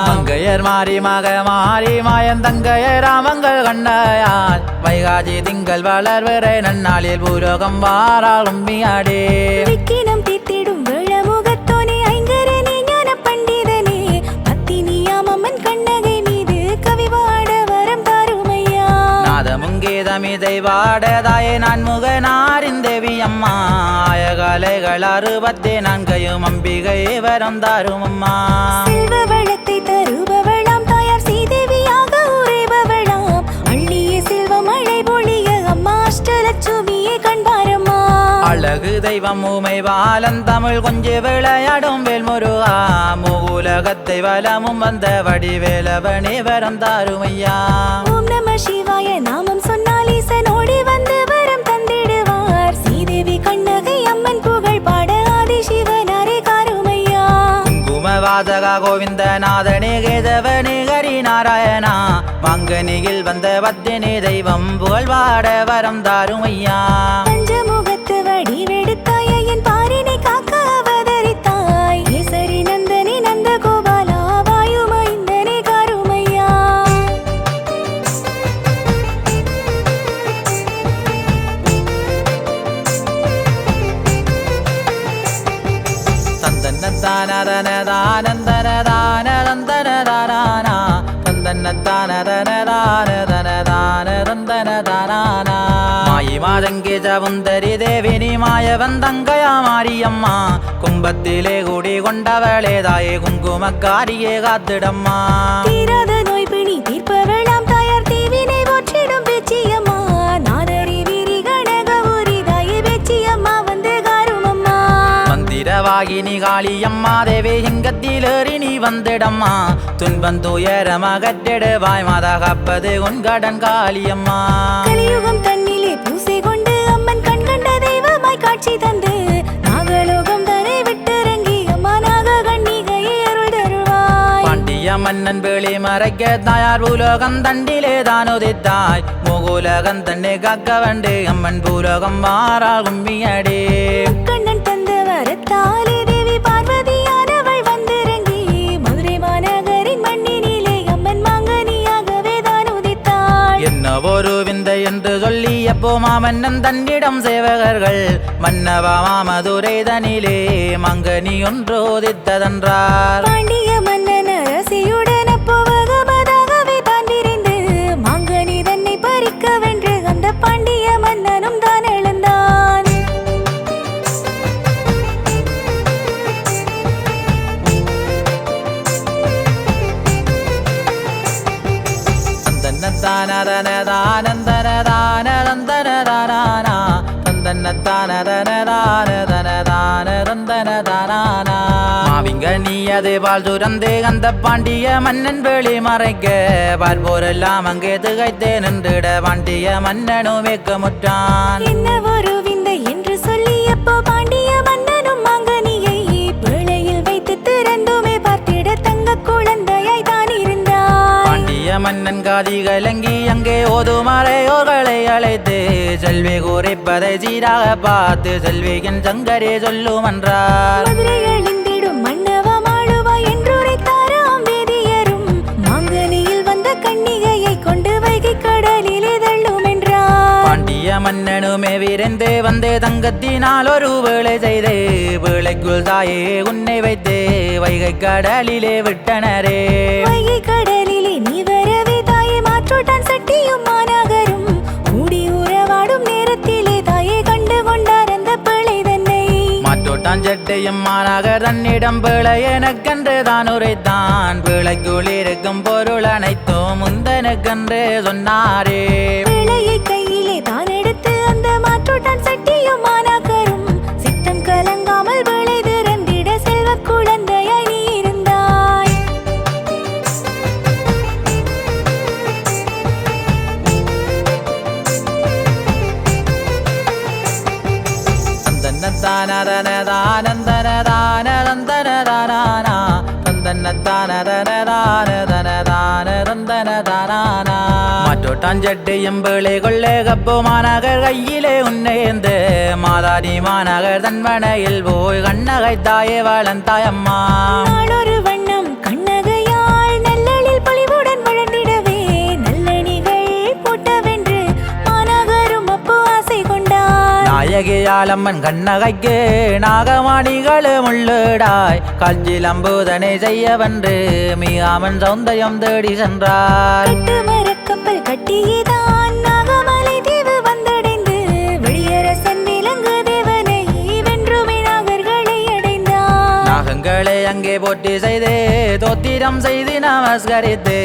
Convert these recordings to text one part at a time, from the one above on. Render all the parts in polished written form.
மங்கையர் மாறி மக மாறி மாயந்தங்கையர் ராமங்கள் கண்டையால் வைகாஜி திங்கள் வளர்வரை நன்னாளில் பூலோகம் வாராள் கும்பியாடே விக்கினம் தீத்திடும் விழமுகத்தோனே ஐங்கரனே ஞான பண்டிதனே பத்தினியாமம்மன் கண்ணகை மீது கவி பாட வரம் தாருமையா நாதமுங்கேதமிதை பாடதாயே நான் முகனாரிந்தேவி அம்மா ஆயகாலைகள் 64 அம்பிகை வரம் தாரும் அம்மா செல்வ வளத்தை தருபவளாம் தாயார் சீதேவியாக உரைபவளாம் அள்ளிய செல்வம் மழை பொழிய அம்மா அஷ்டலட்சுமியே கண்பாரம்மா அழகு தெய்வம் ஊமை பாலன் தமிழ் கொஞ்சி விளையாடும் வேல்முருகா மூலகத்தை வலமும் வந்த வடிவேலவனே வரம் தாருமையா ஓம் நம சிவாய நாமம் சொன்னால் ஈசனோடி வந்து வரம் தந்திடுவார் சீதேவி கண்ணகை அம்மன் புகழ் பாட ஆதி சிவனாரே காருமையா குங்குமவாசகா கோவிந்தநாதனே கேதவனே ஹரி நாராயணா மங்கனியில் வந்த பத்தினி தெய்வம் புகழ் பாட வரம் தாருமையா பஞ்சமுகத்து வடிவெடுத்தாய என் பாரினை காக்க அவதரித்தாய் ஈசரி நந்தனே நந்த கோபாலா வாயுமைந்தனே காருமையா மாயி மாதங்கே சவுந்தரி தேவினி மாயவந்தங்கயா மாரியம்மா கும்பத்திலே கூடி கொண்டவளே தாயே குங்குமக்காரியே காத்திடம்மா தீராத நோய் பிணி தீர்ப்பவளாம் தாயார் தீவினை போற்றிடும் பேச்சியம்மா நாதரி வீரி கனகபுரி தாயே பேச்சியம்மா வந்து காருமம்மா மந்திரவாகினி காளியம்மா தேவி எங்கத்திலேறி நீ வந்திடம்மா துன்பம் துயரம் அகற்றிடுவாய் மாதா காப்பது உன் கடன் காளியம்மா கலியுகம் தன்னிலே பூசை கொண்டு அம்மன் கண் கண்ட தெய்வமாய் காட்சி தந்து நாகலோகம் தன்னை விட்டிறங்கி அம்மா நாக கண்ணிகையை அருள் தருவாய் பாண்டிய மன்னன் வேளி மறைக்க தாயார் பூலோகம் தண்டிலே தான் உதித்தாய் முகுலகம் தன்னை காக்க வண்டு அம்மன் பூலோகம் வாராள் கும்பியடே கண்ணன் தந்த வரத்தாலே தேவி பார்வதியானவள் வந்திறங்கி மதுரை மாநகரின் மண்ணினிலே அம்மன் மாங்கனியாகவே தான் உதித்தாள் என்ன ஒரு விந்தை என்று சொல்லி எப்போ மாமன்னன் தன்னிடம் சேவகர்கள் மன்னவா மாமதுரை தனிலே மங்கனி ஒன்றோதித்ததென்றார் பாண்டிய மன்னன் அரசியுடன் அப்போவகமதாகவே தான் விரைந்து மாங்கனி தன்னை பறிக்க வென்று அந்த பாண்டிய மன்னனும் தான் எழுந்தான் மாவிங்க நீ அது பால் சுரந்தே அந்த பாண்டிய மன்னன் வேளி மறைக்க பார்ப்போரெல்லாம் அங்கே திகைத்தே நின்றுட பாண்டிய மன்னனும் வேக்கமுற்றான் என்ன ஒரு விந்தை என்று சொல்லி அப்போ பாண்டிய மன்னனும் மாங்கனியை பிழையில் வைத்து திறந்துமே பார்த்திட தங்க குழந்தையாய் தான் இருந்தான் பாண்டிய மன்னன் காதி கலங்கி அங்கே ஓதுமறையோர்களை அழைத்து செல்வி கூறிப்பதை சீராக பார்த்து செல்வியின் சங்கரே சொல்லும் என்றார் மதுரை அழிந்திடும் மன்னவா மாளுவா என்றுரைத்தாராம் வேதியரும் மாங்கனியில் வந்த கன்னிகையை கொண்டு வைகை கடலிலே தள்ளும் என்றார் பாண்டிய மன்னனுமே விரைந்து வந்தே தங்கத்தினால் ஒரு வேளை செய்து வேளைக்குள் தாயே உன்னை வைத்து வைகை கடலிலே விட்டனரே வைகை கடலிலே நீ வரவே தாயே மாற்றோட்டான் சட்டியும் மாநகரும் கூடி உறவாடும் நேரத்திலே தாயே கண்டு கொண்டார் அந்த பிள்ளை தன்னை மாற்றோட்டான் சட்டையும் மாநகர் தன்னிடம் பிழை எனக்கென்று தான் உரைத்தான் பிழைக்குள் இருக்கும் பொருள் அனைத்தும் முந்தனுக்கென்று சொன்னாரே பிள்ளையை கையிலே தான் எடுத்து அந்த மாற்றோட்டான் சட்டியும் மாநகரும் சித்தம் கலங்காமல் பிழை திறந்திட செல்வ குழந்தையாய் நீ இருந்தாய் மாற்றோட்டான் சட்டையும் பிழை கொள்ளே கப்பு மாநகர் கையிலே உன்னேந்து மாதாடி மாநகர் தன்மனையில் போய் கண்ணகை கைத்தாயே வளந்தாயம்மா. நாளொரு வண்ணம் கண்ணகையாள் நல்லளில் பொலிவுடன் வளர்ந்திடவே நல்லணிகள் போட்டவென்று மாநகரும் அப்போ ஆசை கொண்டார். நாயகியாளம்மன் கண்ணகைக்கு நாகமணிகளும் உள்ளடாய் காஞ்சிலம்பூதனை செய்யவென்று மிகாமன் சௌந்தர்யம் தேடி சென்றார். கட்டு மரக்கப்பல் கட்டியதான் நாகமலை தீவு வந்தடைந்து வெளியரசன் விலங்கு தேவனை வென்றுமே நாகர்களை அடைந்தார். நாகங்களை அங்கே போட்டி செய்து தோத்திரம் செய்து நமஸ்கரித்து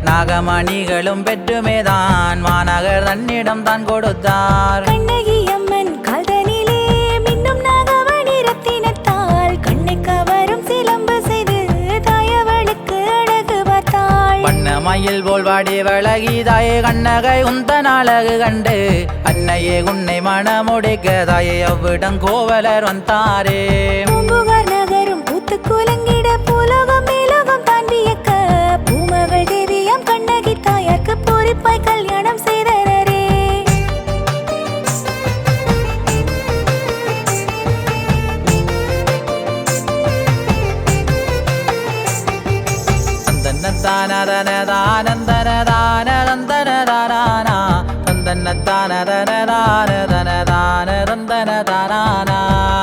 நாகமணிகளும் பெற்றுமேதான் மாநகர் தன்னிடம் தான் கொடுத்தார். கண்ணகி அம்மன் கால்தனிலே மின்னும் நாகமணி ரத்தினத்தால் கண்ணை கவரும் சிலம்பு செய்து தாயவளுக்கு அழகு பார்த்தாள். வண்ணமயில் போல் வாடி வழகி தாயே கண்ணகை உந்தன் அழகு கண்டு அன்னையே உன்னை மணமுடிக்க தாயே அவ்விடம் கோவலர் வந்தாரே. பூம்புகார் நகரும் பூத்து குலங்கிட பூலோகம் மேலோகம் தான் வியக்க பூமகள் தேவியம் கண்ணகி தாயார்க்கு பூரிப்பாய் கல்யாணம் செய்தனரே.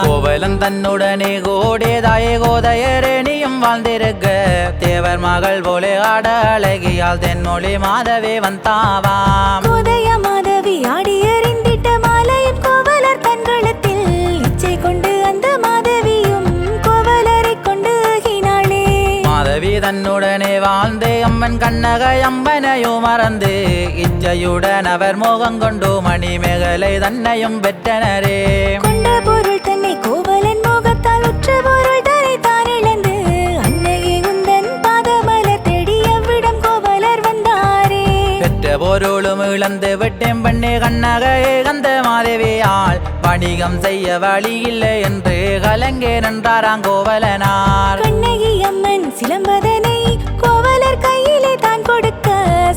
கோவலன் தன்னுடனே கோடேதாயே கோதையரேணியும் வாழ்ந்திருக்க தேவர் மகள் போலே ஆட அழகியால் தென்மொழி மாதவே வந்தாவாம். கோதைய மாதவி ஆடி எறிந்திட்ட மாலையும் கோவலர் கண்களத்தில் இச்சை கொண்டு அந்த மாதவியும் கோவலரை கொண்டு ஆகினாளே. மாதவி தன்னுடனே வாழ்ந்து அம்மன் கண்ணகை அம்பனையும் மறந்து இச்சையுடன் அவர் மோகம் கொண்டு மணிமேகலை தன்னையும் பெற்றனரே. கொண்ட பொருள் தன்னை கோவலன் மோகத்தால் உற்ற பொருள் தன்னை தான் இழந்து அன்னையே உந்தன் பாதமலர் தேடி அவ்விடம் கோவலர் வந்தாரே. பெற்ற பொருளும் இழந்து விட்டேன் பண்ணே கண்ணகையே கந்த மாதவியால் வணிகம் செய்ய வழி இல்லை என்று கலங்கே நின்றாராம் கோவலனார். கண்ணகி அம்மன் சிலம்பதனை கோவலர் கையிலே தான் கொடுக்க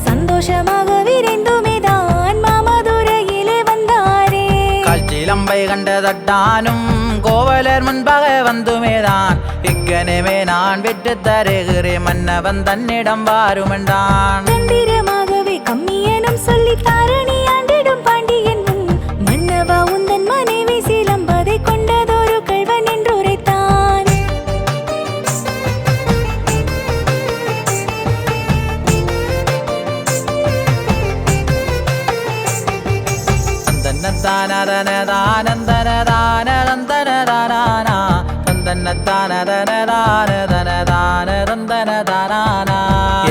சந்தோஷமாக விரைந்துமே தான் மாமதுரையிலே வந்தாரே. கால்ச்சிலம்பை கண்டதட்டானும் கோவலர் முன்பாக வந்துமேதான் இக்கனமே நான் வெற்று தருகிறேன் மன்னவன் தன்னிடம் வாருமென்றான். தந்திரமாகவே கம்மியனும் சொல்லி தாரணி ஆண்டிடும் பாண்டியன் முன் மன்னவா உந்தன் மனைவி சிலம்பதை கொண்டதொரு கள்வன் என்று உரைத்தான்.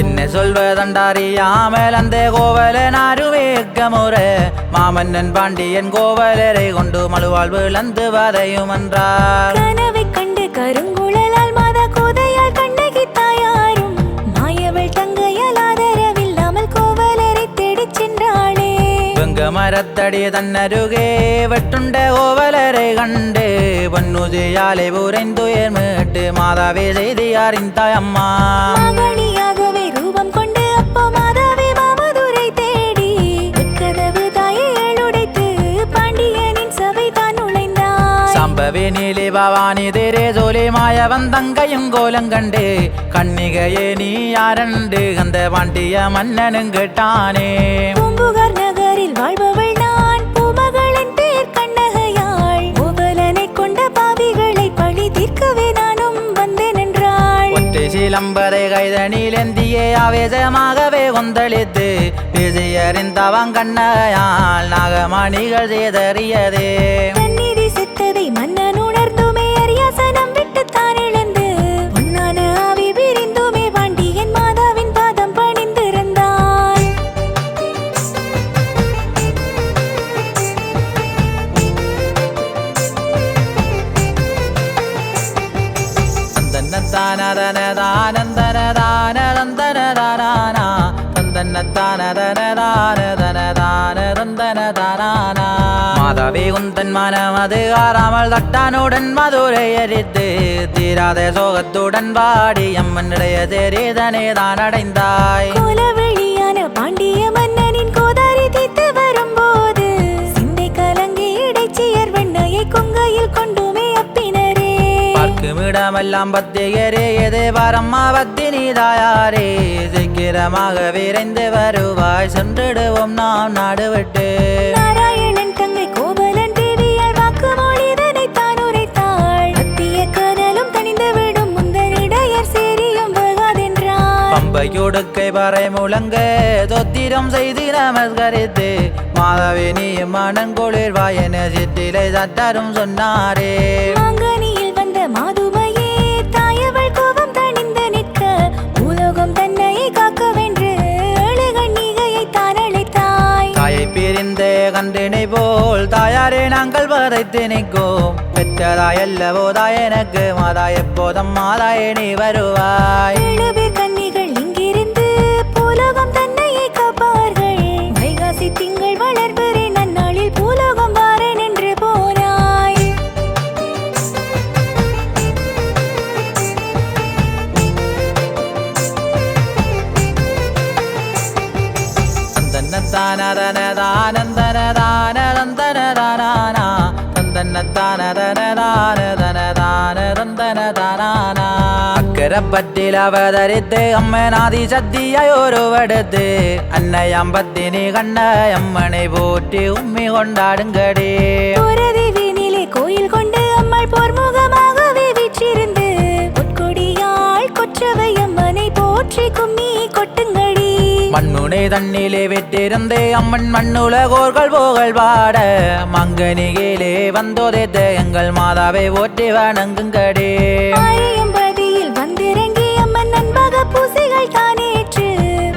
என்ன சொல்வதண்டறியாமல் அந்த கோவலன் அருவேக்கமுறை மாமன்னன் பாண்டியன் கோவலரை கொண்டு மழுவாள் விளந்து வதையும் என்றார். கனவை கண்டு கருங்குழலால் மாதா கோதையால் கண்ணகி தாயாரும் மாயவள் தங்கையால் ஆதரவில்லாமல் கோவலரை தேடிச் சென்றாளே. வெங்க மரத்தடி தன்னருகே வெட்டுண்ட கோவலரை கண்டு பொன்னுதியாலை உறைந்துயர் மீட்டு மாதாவே செய்தி அறிந்தாய் அம்மா. மகனியாகவே ரூபம் கொண்டு அப்போ மாதாவே மாமதுரை தேடி கதவு தாயை உடைத்து பாண்டியனின் சபை தான் நுழைந்தாள். சம்பவே நீலி பவானி தேரே சோலை மாயவன் தங்கையும் கோலம் கண்டு கண்ணிகையே நீ யாரண்டு அந்த பாண்டிய மன்னனும் கேட்டானே. பூம்புகார் நகரில் வாழ்பவள் நான் பூமகளின் பேர் கண்ணகையாள் கோவலனை கொண்ட பாவிகளை பழி தீர்க்கவே நானும் வந்தேன் என்றாள். ஒற்றை சிலம்பரை கைதனிலேந்தியே ஆவேசமாகவே கொந்தளித்து பேசியறிந்தவன் கண்ணகையால் நாகமணிகள் செய்தறியதே. தன்னிதி செத்ததை மன்னன் உணர்ந்துமே அரியாசனம் விட்டு தான் இழந்து பொன்னான ஆவி பிரிந்துமே பாண்டியன் மாதாவின் பாதம் பணிந்திருந்தான். மாதாவே உந்தன் மனம் அது ஆறாமல் தட்டானுடன் மதுரை எரித்து தீராத சோகத்துடன் பாடி அம்மன் இடைய தெரிதனே தான் அடைந்தாய். கோலவெளியான பாண்டிய மன்னனின் கோதாரி தீர்த்து வரும்போது சிந்தை கலங்கி இடைச்சியர் வெண்ணையை கொங்கையில் கொண்டுமே அப்பினரே. பார்க்க நிற்குமிடமெல்லாம் பத்தியரே எது வரம்மா பத்தினி தாயாரே சீக்கிரமாக விரைந்து வருவாய் சென்றிடுவோம் நாம் நாடு விட்டு நாராயணன் தங்கை கோவலன் தேவியால் வாக்குமொழி இதனை தான் உரைத்தாள் அத்திய கனலும் தணிந்து விடும் முந்தனிடையர் சேரியும் வகாதென்றார் பம்பையொடுக்கை பறை முழங்க தொத்திரம் செய்து நமஸ்கரித்து மாதவினியும் மனங்குளிர் வாயன சிற்றிலை சட்டரும் சொன்னாரே மாங்கனியில் வந்த மாதுமையே தாயவள் கோபம் தணிந்து நிற்க பூலோகம் தன்னை காக்கவென்று அழுகண்ணிகையை தான் அழைத்தாய் தாயை பிரிந்த கன்றினை போல் தாயாரே நாங்கள் வதைத்து நிற்கும் பெற்றதாயல்லவோ தாய் எனக்கு மாதா எப்போதும் மாதாயே நீ வருவாய் 7 பேர் கன்னிகள் இங்கிருந்து பூலோகம் தன்னையை காப்பார்கள் வைகாசி திங்கள் வளர்வரே நன்னாளில் பூலோகம் வாரேன் என்று போனாய் അക്കരപ്പറ്റിൽ അവതരിത്ത് അമ്മനാദി സദ്യയൊരുവടുത്ത് അന്നയമ്പത്തിനി കണ്ട അമ്മനെ പോറ്റി ഉമ്മി കൊണ്ടാടുങ്കടി போரதேவினிலே கோயில் கொண்டு அம்மாள் போர்முகமாகவே வீற்றிருந்து பொற்கொடியாள் கொற்றவை அம்மனை போற்றி கும்மி கொட்டுங்கடி மண்முனை தண்ணிலே வெற்றிருந்தே அம்மன் மண்ணுலகோர்கள் புகழ் பாட மங்கனிகிலே வந்தோதைத்த எங்கள் மாதாவை ஓட்டி வணங்குங்கடி ஆரியம்பதியில் வந்திறங்கி அம்மன் நண்பக பூசைகள் தானேற்று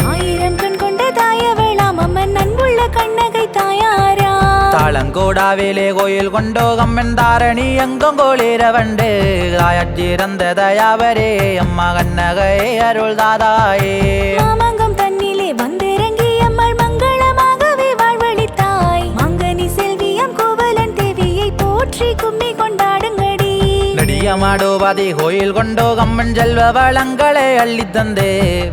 1000 கண் கொண்ட தாயவளாம் அம்மன் அன்புள்ள கண்ணகை தாயாரா தாளங்கோடாவிலே கோயில் கொண்டோ அம்மன் தாரணி எங்கும் கோளிரவண்டு தாயற்றிருந்த தயாவரே அம்மா கண்ணகை அருள் தாதாயே மாமங்கம் தன்னிலே வந்திறங்கி அம்மாள் மங்களமாகவே வாழ்வழித்தாய் மங்கனி செல்வியம் கோவலன் தேவியை போற்றி கும்மி கொண்டாடுங்கடி நடியமாடோபாதி கோயில் கொண்டோ அம்மன் செல்வ வளங்களை அள்ளித்தந்து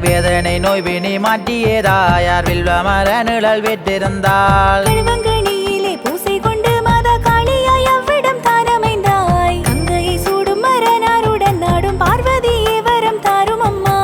வேதனை நோய் பிணி மாற்றியே தாயார் வில்வ மர நிழல் வெற்றிருந்தாள் கழுவங்கணியிலே பூசை கொண்டு மாதா காளியாய் அவ்விடம் தான் அமைந்தாய் கங்கையை சூடும் மரனாருடன் நாடும் பார்வதியே வரம் தாரும் அம்மா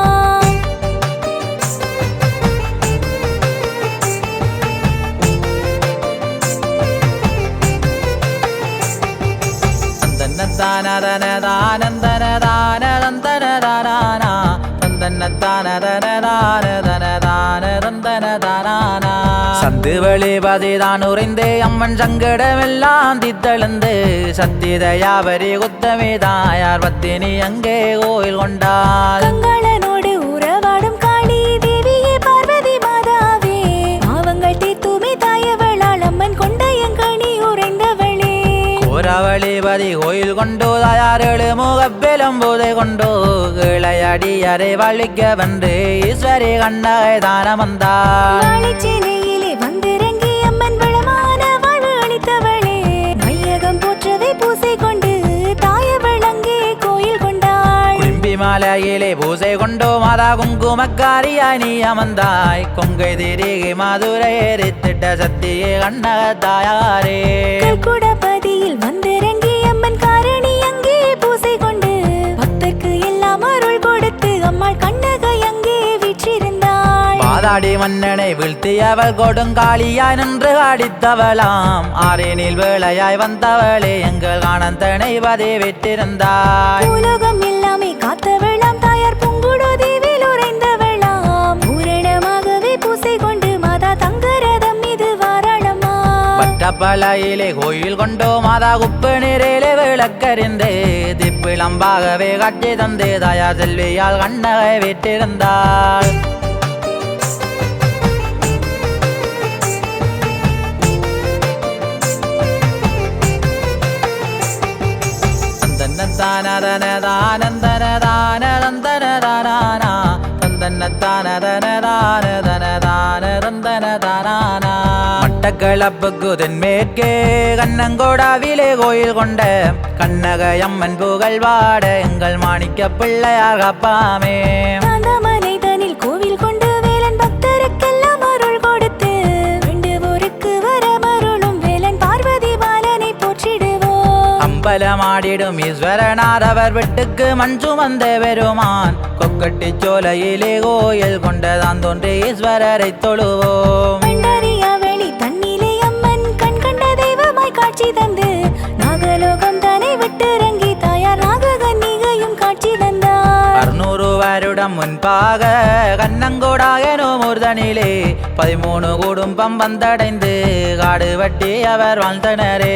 சந்து வழிபதிதான் உறைந்தே அம்மன் சங்கடமெல்லாம் தித்தெழுந்து சத்திதயாவரி குத்தமே தாயார் பத்தினி அங்கே கோயில் கொண்டாள் கங்களனோடு உறவாடும் காளி தேவியே பார்வதி மாதாவே பாவங்கள் தீர்த்துமே தாயவளால் அம்மன் கொண்ட எங்கணி உறைந்தவளே கோரவழிபதி கோயில் கொண்டோ தாயாரேழு முகப்பெலும் போதை கொண்டோ கிளையடியரை வழிக்க வந்து ஈஸ்வரி கண்ணகை தானம் வந்தாள் வாழைச்சேனையிலே வந்திறங்கி அம்மன் வளமான வாழ்வு அளித்தவளே மையகம் போற்றவே பூசை கொண்டு தாயவள் அங்கே கோயில் கொண்டாள் குளிம்பி மாலையிலே பூசை கொண்டோ மாதா குங்குமக்காரியாய் நீ அமர்ந்தாய் கொங்கை திரிகி மதுரை எரித்திட்ட சத்தியே கண்ணக தாயாரே கல்குடபதியில் வந்திறங்கி அம்மன் காரணி அங்கே பூசை கொண்டு பக்தர்க்கு எல்லாம் அருள் கொடுத்து அம்மாள் கண்ணகை அங்கே வீற்றிருந்தாள் பாதாடி மன்னனை வீழ்த்தியவள் கொடுங்காளியாய் நின்று அடித்தவளாம் ஆரேனில் வேளையாய் வந்தவளே எங்கள் காணந்தனை பதே விட்டிருந்தாய் பூலோகம் எல்லாமே காத்தவளாம் தாயார் பூங்குடோ தேவில் உறைந்தவளாம் பூரணமாகவே பூசை கொண்டு மாதா தங்கரதம் மீது வாராளமா பட்டப்பளையிலே கோயில் கொண்டோ மாதா குப்பு நீரிலே விளக்கறிந்து திப்பிளம்பாகவே கட்டி தந்து தாயா செல்வியால் கண்ணகை விட்டிருந்தாள் மட்டக்களப்புக்கு தென்மேற்கே கண்ணங்கோடாவிலே கோயில் கொண்ட கண்ணகையம்மன் புகழ் பாட எங்கள் மாணிக்க பிள்ளையார் காப்பாமே காந்தமலை தனில் கோவில் கொண்டு வேலன் பக்தருக்கெல்லாம் அருள் கொடுத்து வேண்டுவோருக்கு வரமருளும் வேலன் பார்வதி பாலனை போற்றிடுவோம் அம்பலமாடிடும் ஈஸ்வரனாதவர் விட்டுக்கு மண் சுமந்த பெருமான் கொக்கட்டி சோலையிலே கோயில் கொண்டதான் தோன்றி ஈஸ்வரரை தொழுவோம். பண்டரியாவெளி தன்னிலே அம்மன் கண் கண்ட தெய்வமாய் காட்சி தந்து நாகலோகம் தானே விட்டிறங்கி தாயார் நாககன்னிகையும் காட்சி தந்தார். 600 வருடம் முன்பாக கண்ணங்கோடாகனோ மூர்தனிலே 13 குடும்பம் வந்தடைந்து காடு வட்டி அவர் வாழ்ந்தனரே.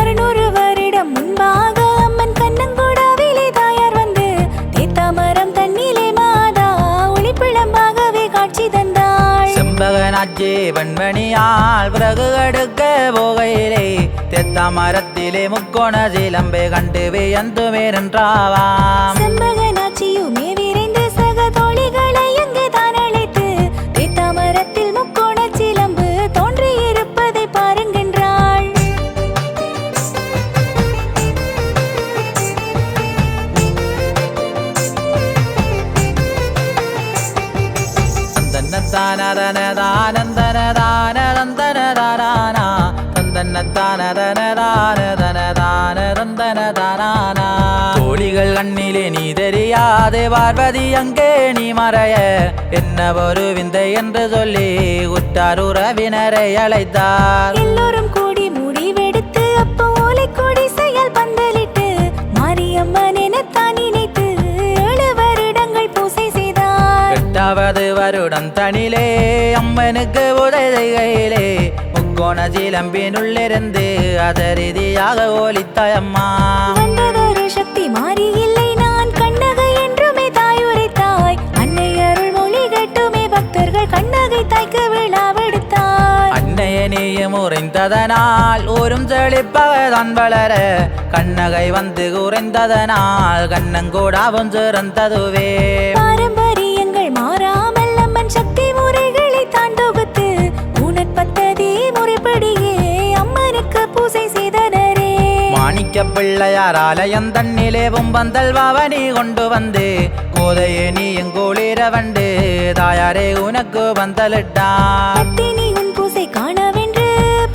600 வருடம் முன்பாக அம்மன் கண்ணங்கோடாவிலே தாயார் வந்து தேத்தாமரம் தன்னிலே மாதா ஒளிப்பிழம்பாகவே காட்சி தந்தாள். செம்பகனாட்சி வெண்மணியால் பிறகு அடுக்க போகையிலே தெத்தாமரத்திலே முக்கோண சிலம்பை கண்டு வியந்துமே நின்றாவாம். செம்பகனாட்சியுமே விரைந்து சக தோழிகளை அங்கே தான் அழைத்து தேத்தாமரத்தில் முக்கோண சிலம்பு தோன்றியிருப்பதை பாருங்கென்றாள். தோழிகள் கண்ணிலே நீ தெரியாதே பார்வதி அங்கே நீ மறைய என்ன ஒரு விந்தை என்று சொல்லி உற்றார் உறவினரை அழைத்தார். எல்லோரும் கூடி முடிவெடுத்து அப்போ ஓலை கொடி செயல் பந்தலிட்டு மாரியம்மன் எனத்தான் நினைத்து 7 வருடங்கள் பூசை செய்தார். 8வது வருடம் தனிலே அம்மனுக்கு உதவிகையிலே முக்கோண சிலம்பினுள்ளிருந்து அதரீதியாக ஒலித்தாயம்மா. வந்ததொரு சக்தி மாறி இல்லை நான் கண்ணகை என்றுமே தாய் உரைத்தாய். அன்னை அருள் மொழி கேட்டுமே பக்தர்கள் கண்ணகை தாய்க்கு விழாவெடுத்தார். அன்னைய நீயும் உறைந்ததனால் ஊரும் செழிப்பகதான் வளர கண்ணகை வந்து உறைந்ததனால் கண்ணங்கூடாவும் சிறந்ததுவே. பாரம்பரியங்கள் மாறாமல் அம்மன் சக்தி முறைகளை தான் தொகுத்து ஊனற்பத்ததி முறைப்படியே அம்மனுக்கு பூசை செய்தனரே. மாணிக்க பிள்ளையார் ஆலயம் தன்னிலேவும் பந்தல் வாவனி கொண்டு வந்து கோதையே நீ எங்கோளிர வண்டு தாயாரே உனக்கு பந்தலிட்டார். பத்தினி உன் பூசை காணவென்று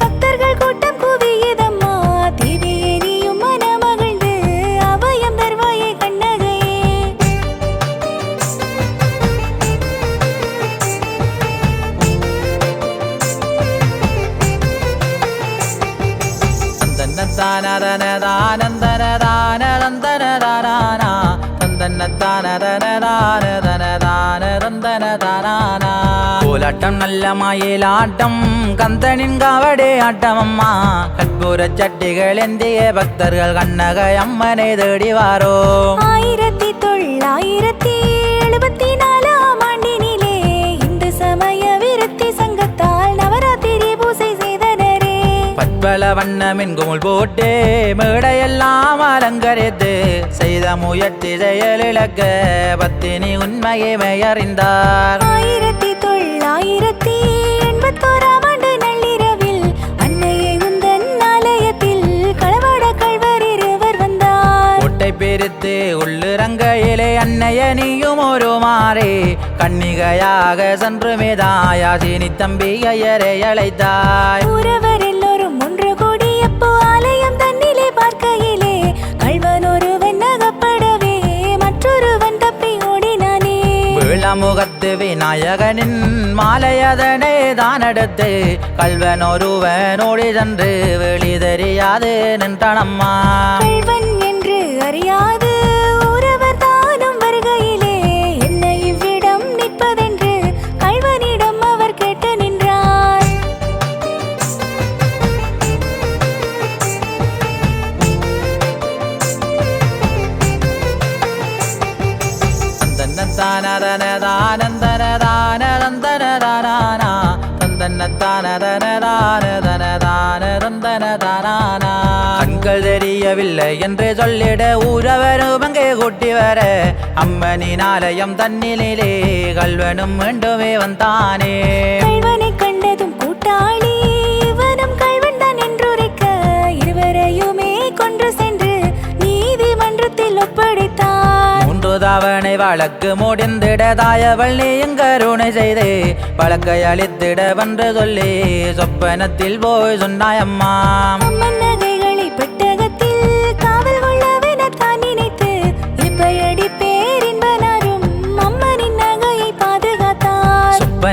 பக்தர்கள் கூட்டம் குவியதம்மா. தேவியே நீயும் மனமகிழ்ந்து அபயம் தருவாயே கண்ணகையே. கோலாட்டம் நல்ல மயிலாட்டம் கந்தனின் காவடே ஆட்டம் அம்மா கற்பூர சட்டிகள் எந்திய பக்தர்கள் கண்ணகை அம்மனை தேடி வாரோ. 1974 ஆண்டினிலே இந்து சமய விருத்தி சங்கத்தால் நவராத்திரி பூசை செய்தனரே. பற்பல வண்ணமின் குமுள் போட்டு மேடையெல்லாம் அலங்கரித்து செய்த முயற்சி செயலிழக்க பத்தினி உண்மையை மெயறிந்தார். 1981 ஆண்டு நள்ளிரவில் அன்னையை உந்தன் ஆலயத்தில் களவாட கள்வர் இருவர் வந்தார். கோட்டை பிரித்து உள்ளிறங்கையிலே அன்னைய நீயும் ஒரு மாறே கன்னிகையாக சென்று மேதாயாசினி தம்பிகையரை அழைத்தாய். உறவர் எல்லோரும் ஒன்று கூடி அப்போ ஆலயம் தன்னிலே பார்க்கையிலே கள்வன் ஒருவன் அகப்படவே மற்றொருவன் தப்பி ஓடினானே. விளமுகத்து விநாயகனின் மாலையதனை தான் எடுத்து கல்வன் ஒருவன் ஓடி சென்று வெளி தெரியாது நின்றனம்மா. கள்வன் என்று அறியாது உறவர் தானும் வருகையிலே என்ன இவ்விடம் நிற்பதென்று கள்வனிடம் அவர் கேட்டு நின்றார். கண்கள் தெரியவில்லை என்று சொல்லிட ஊரவரும் அங்கே கூட்டி வர அம்மனின் ஆலயம் தன்னிலே கல்வனும் மீண்டுமே வந்தானே. கள்வனை கண்டதும் கூட்டாளி இவனும் கள்வன் தான் என்றுரைக்க இருவரையுமே கொன்று சென்று நீதிமன்றத்தில் ஒப்படைத்தார். 3 தவணை வழக்கு முடிந்திட தாயவள் நீயும் கருணை செய்து வழக்கை அளித்திட வென்று சொல்லி சொப்பனத்தில் போய் சொன்னாயம்மா. அம்மன் நகைகளை பெட்டகத்தில்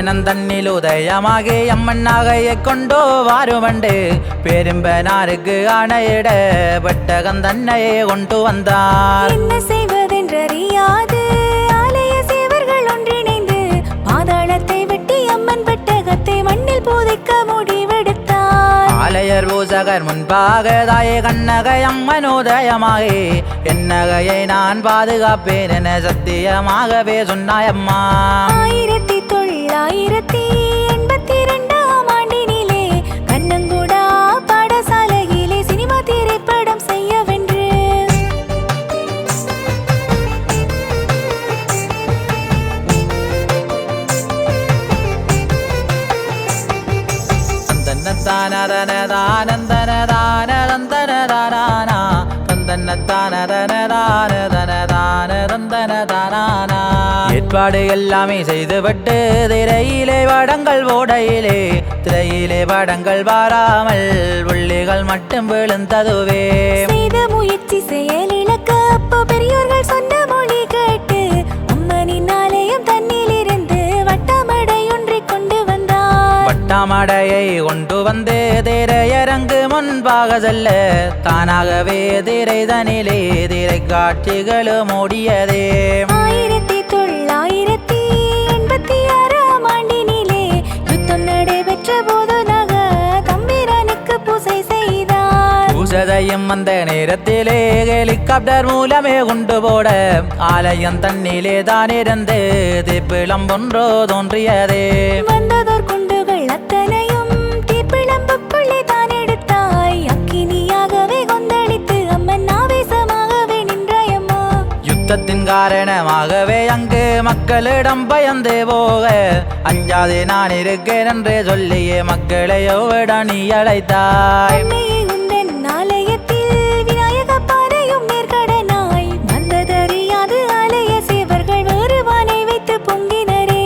சூரியனந்தன்னில் உதயமாகி அம்மன் நகையை கொண்டோ வாருமண்டு பெரும்பனாருக்கு அணையிட பெட்டகந்தன்னையை கொண்டு வந்தார். என்ன செய்வதென்றறியாது ஆலய சேவர்கள் ஒன்றிணைந்து பாதாளத்தை வெட்டி அம்மன் பெட்டகத்தை மண்ணில் புதைக்க முடிவெடுத்தார். ஆலயர் பூசகர் முன்பாக தாயே கண்ணகை அம்மன் உதயமாகி என்னகையை நான் பாதுகாப்பேன் என சத்தியமாகவே சொன்னாயம்மா. 1982ஆம் ஆண்டினிலே கண்ணங்குடா பாடசாலையிலே சினிமா திரைப்படம் செய்யவென்று ஏற்பாடு எல்லாமே செய்துவிட்டு திரையிலே வடங்கள் ஓடையிலே திரையிலே வடங்கள் வாராமல் புள்ளிகள் மட்டும் விழுந்ததுவே. செய்த முயற்சி செயலிழக்க அப்போ பெரியோர்கள் சொன்ன மொழி கேட்டு அம்மனின் ஆலயம் தன்னிலிருந்து வட்டமடை ஒன்றை கொண்டு வந்தார். வட்டமடையை கொண்டு வந்து திரையரங்கு முன்பாக செல்ல தானாகவே திரைதனிலே திரை காட்சிகளும் ஓடியதே. 1986ஆம் ஆண்டினிலே யுத்தம் நடைபெற்ற போது நக தம்பிரானுக்கு பூசை செய்தார். பூசதையும் அந்த நேரத்திலே ஹெலிகாப்டர் மூலமே கொண்டு போட ஆலயம் தன்னிலே தான் இருந்து தீப்பிளம் ஒன்றோ தோன்றியதே. வந்ததோர் குண்டுகள் அத்தனையும் தீப்பிழம்புக்குள்ளே தான் எடுத்தாய். அக்கினியாகவே கொந்தளித்து அம்மன் ஆவேசமாகவே நின்றாயம்மா. யுத்தத்தின் காரணமாகவே அங்கு மக்களிடம் பயந்து போக அஞ்சாதே நான் இருக்கேன் என்று சொல்லியே மக்களை எவ்விட நீ அழைத்தாய். அன்னையை உந்தன் ஆலயத்தில் விநாயக பானையும் நேர்கடனாய் வந்ததறியாது ஆலய சேவர்கள் வேறுவானை வைத்து பொங்கினரே.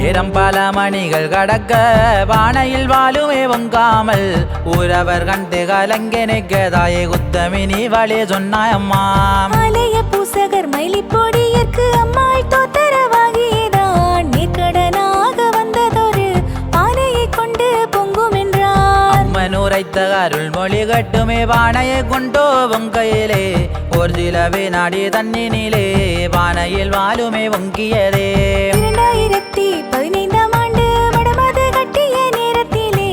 நேரம் பல மணிகள் கடக்க வானையில் வாழுமே பொங்காமல் ஊரவர் கண்டு கலங்கினைக்க தாயே குத்தமினி வழி சொன்னாயம்மா. ஆலய பூசகர் மயிலிப்பொடியிற்கு அம்மாள் தோத்தரவாகியதான் நேர்கடனாக வந்ததொரு பானையை கொண்டு பொங்கும் என்றார். அம்மன் உரைத்த அருள்மொழி கட்டுமே பானையை கொண்டோ பொங்கையிலே ஒரு சில வினாடி தண்ணினிலே பானையில் வாழுமே பொங்கியதே. 2015ஆம் ஆண்டு வடமது கட்டிய நேரத்திலே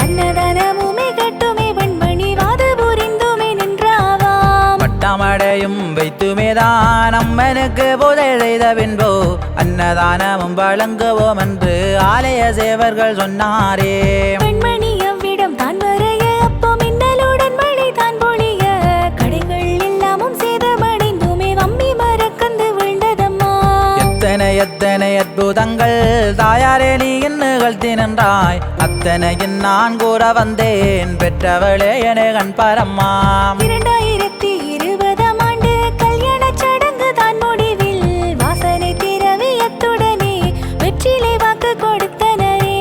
அன்னதானமுமே கட்டுமே பெண்மணி வாது புரிந்துமே நின்றாவாம். பட்டமடையும் வைத்துமேதான் அம்மனுக்கு பூஜை செய்த பின்போ அன்னதானமும் வழங்குவோம் என்று ஆலய சேவர்கள் சொன்னாரே. பெண்மணி அவ்விடம் தான் வரைய அப்போ மின்னலுடன் மழை தான் பொழிய கடைகள் எல்லாமும் சேதமடைந்துமே வம்மி மரக்கந்து விழுந்ததம்மா. எத்தனை அற்புதங்கள் தாயாரே நீ நிகழ்த்தி நின்றாய் அத்தனையின் நான் கூற வந்தேன் பெற்றவளே என கண்பாரம்மா. 2020ஆம் ஆண்டு கல்யாண சடங்கு தான் முடிவில் வாசனை திரவியத்துடனே வெற்றிலை வாக்கு கொடுத்தனரே.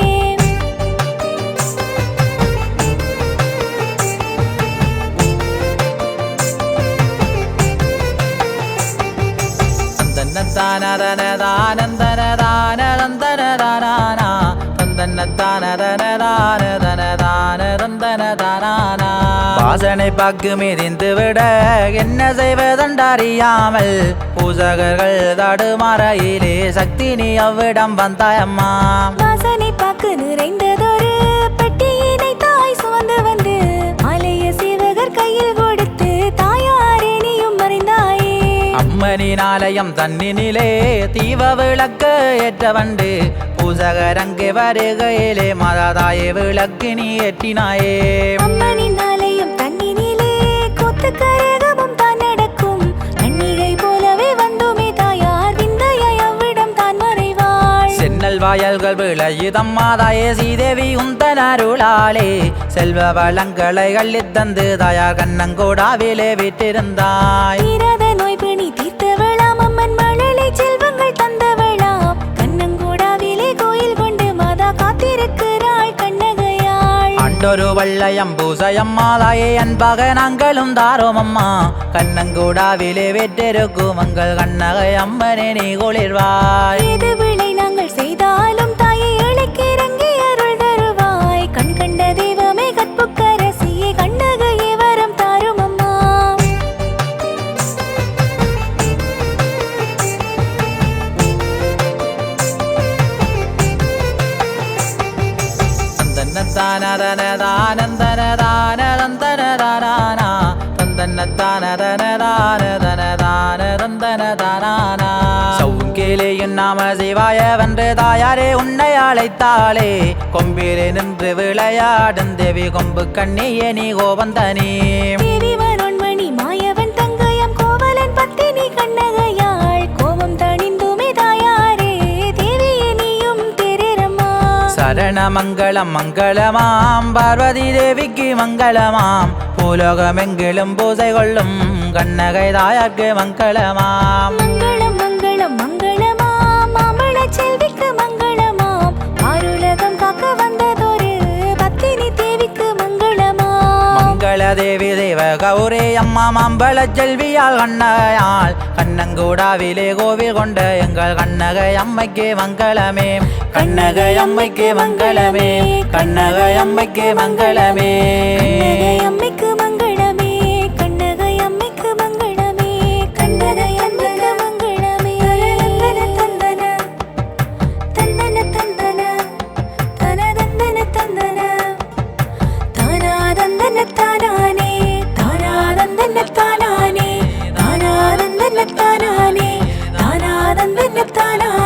வாசனை பாக்கு மிதிந்து விட என்ன செய்வதென்றறியாமல் பூசகர்கள் தடுமாறையிலே சக்தி நீ அவ்விடம் வந்தாயம்மா. வாசனை பாக்கு நிறைந்ததொரு பெட்டியினை தாய் சுமந்து வந்து ஆலய சேவகர் கையில் கொடுத்து தாயாரே நீயும் மறைந்தாயே. அம்மனின் ஆலயம் தன்னினிலே தீவ விளக்கு ஏற்ற வண்டு பூசகரங்கே வருகையிலே மதாதாயே விளக்கினி ஏற்றினாயே. அம்மனின் ஆலயம் தன்னினிலே கூத்து கரகமும் தான் நடக்கும் கண்ணிகை போலவே வந்துமே தாயார் விந்தையாய் அவ்விடம் தான் மறைவாள். சென்னல் வாயல்கள் விளையுதம்மா தாயே சீதேவி உந்தன் அருளாலே செல்வ வளங்களை அள்ளித்தந்து தாயார் கண்ணங்கோடாவிலே விட்டிருந்தாய். தீராத நோய் பிணி தீர்த்தவளாம் அம்மன் மழலை கண்டொரு வள்ளயம் பூசையம்மாதாயே அன்பாக நாங்களும் தாரோம் அம்மா கண்ணங்கூடாவிலே வெற்றிருக்கும் எங்கள் கண்ணகை அம்மனே நீ குளிர்வாய் ஏது விளை நாங்கள் செய்தாலும் தாயை இழைக்கு இறங்கி அருள் தருவாய் கண் கண்ட தெய்வமே கற்புக்கரசியே கண்ணகையே வரம் தாரும் அம்மா சவுங்கிலேயும் நாம சிவாய வென்று தாயாரே உன்னை அழைத்தாளே கொம்பிலே நின்று விளையாடும் தேவி கொம்பு கண்ணியே நீ கோபந்தனி தேவி மனோன்மணி மாயவன் தங்கயம் கோவலன் பத்தினி கண்ணகையாள் கோபம் தணிந்துமே தாயாரே தேவியே நீயும் தெரிரம்மா சரண மங்களம் மங்களமாம் பார்வதி தேவிக்கு மங்களமாம் பூலோகமெங்கிலும் பூசை கொள்ளும் கண்ணகை தாயார்க்கு மங்களமாம் மங்களம் மங்களம் மங்களமாம் மாம்பழ செல்விக்கு மங்களமாம் ஆருலகம் காக்க வந்ததொரு பத்தினி தேவிக்கு மங்களமாம் மங்கள தேவி தேவ கௌரி அம்மா மாம்பழ செல்வியால் கண்ணையாள் கண்ணங்கூடாவிலே கோவில் கொண்ட எங்கள் கண்ணகை அம்மைக்கு மங்களமே கண்ணகை அம்மைக்கு மங்களமே கண்ணகை அம்மைக்கு மங்களமே கண்ணகை அம்மைக்கு மங்களமே கண்ணகை அம்மைக்கு மங்களமே கண்ணகை அம்மைக்கு மங்களமே தந்தன தந்தன தந்தன தன தந்தன தந்தன தானா தந்தன தானானே தானா தந்தன தானானே தானா தந்தன தானானே தானா தந்தன தானானே